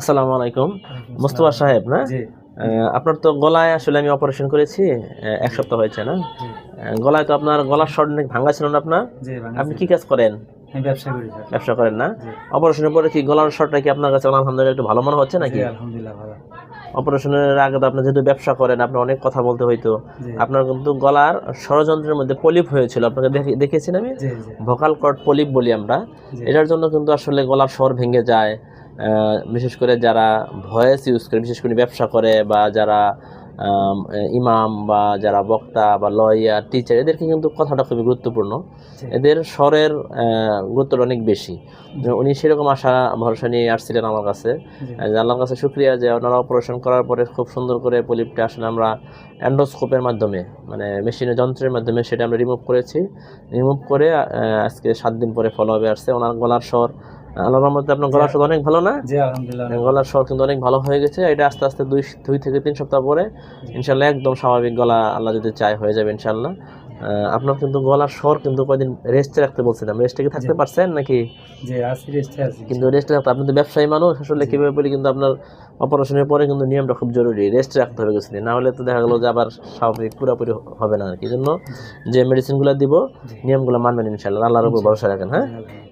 আসসালামু আলাইকুম। ওয়ালাইকুম মোস্তফা আসসালাম। সাহেব না? জি, আপনার তো গলায় আসলে আমি অপারেশন করেছি। ১ জি, সপ্তাহ হয়েছে না? জি, গলায় তো আপনার গলার স্বর নাকি ভাঙা ছিল না আপনার? জি, ভাঙা আপনি ছিল। কি কাজ করেন? আমি ব্যবসা করি স্যার। ব্যবসা করেন না? জি, অপারেশনের পরে কি গলার স্বরটা কি আপনার কাছে আলহামদুলিল্লাহ একটু ভালো মনে হচ্ছে জি, নাকি? আলহামদুলিল্লাহ ভালো। অপারেশনের আগে তো আপনি যেহেতু ব্যবসা করেন, আপনার অনেক কথা বলতে হইতো। জি, আপনার কিন্তু গলার স্বরযন্ত্রের মধ্যে পলিপ হয়েছিল। আপনাকে দেখেছি না আমি? জি, জি, ভোকাল কর্ড পলিপ বলি আমরা। জি, এটার জন্য কিন্তু আসলে গলার স্বর ভেঙে যায়। বিশেষ করে যারা ভয়েস ইউজ করে, বিশেষ করে ব্যবসা করে বা যারা ইমাম বা যারা বক্তা বা লয়ার, টিচার এদেরকে কিন্তু কথাটা খুবই গুরুত্বপূর্ণ। জি, এদের স্বরের গুরুত্বটা অনেক বেশি। জি, উনি সেরকম আশা ভরসা নিয়ে আসছিলেন আমার কাছে। জি, যে আল্লাহর কাছে শুকরিয়া যে ওনারা অপারেশন করার পরে খুব সুন্দর করে পলিপটা আসলে আমরা এন্ডোস্কোপের মাধ্যমে মানে মেশিনের যন্ত্রের মাধ্যমে সেটা আমরা রিমুভ করেছি। রিমুভ করে আজকে ৭ দিন পরে ফলো হবে আসছে। ওনার গলার স্বর আল্লাহর রহমতে আপনার জি, গলার স্বর অনেক ভালো না? জি, আলহামদুলিল্লাহ অনেক ভালো। গলার স্বর কিন্তু অনেক ভালো হয়ে গেছে। এটা আস্তে, আস্তে ২ থেকে ৩ সপ্তাহ পরে জি, ইনশাআল্লাহ একদম স্বাভাবিক গলা আল্লাহ যদি চায় হয়ে যাবে ইনশাআল্লাহ। জি, আপনার কিন্তু গলার স্বর কিন্তু কয়দিন রেস্টে রাখতে বলছিলাম। রেস্টে কি জি, থাকতে পারছেন নাকি? জি, আছি রেস্টে আছি কিন্তু ইনশাআল্লাহ। রেস্টে রাখতে আপনি তো ব্যবসায়ী মানুষ আসলে জি, কিভাবে বলি কিন্তু আপনার অপারেশনের পরে কিন্তু নিয়মটা খুব জরুরি। রেস্টে রাখতে হবে কিছুদিন। না হলে তো দেখা গেল যে আবার স্বাভাবিক পুরাপুরি হবে না আরকি। এজন্য জি, যে মেডিসিনগুলা দিব জি, নিয়মগুলো মানবেন ইনশাআল্লাহ। আল্লাহর উপর ভরসা ইনশাআল্লাহ। রাখেন, হ্যাঁ? জি, আলহামদুলিল্লাহ।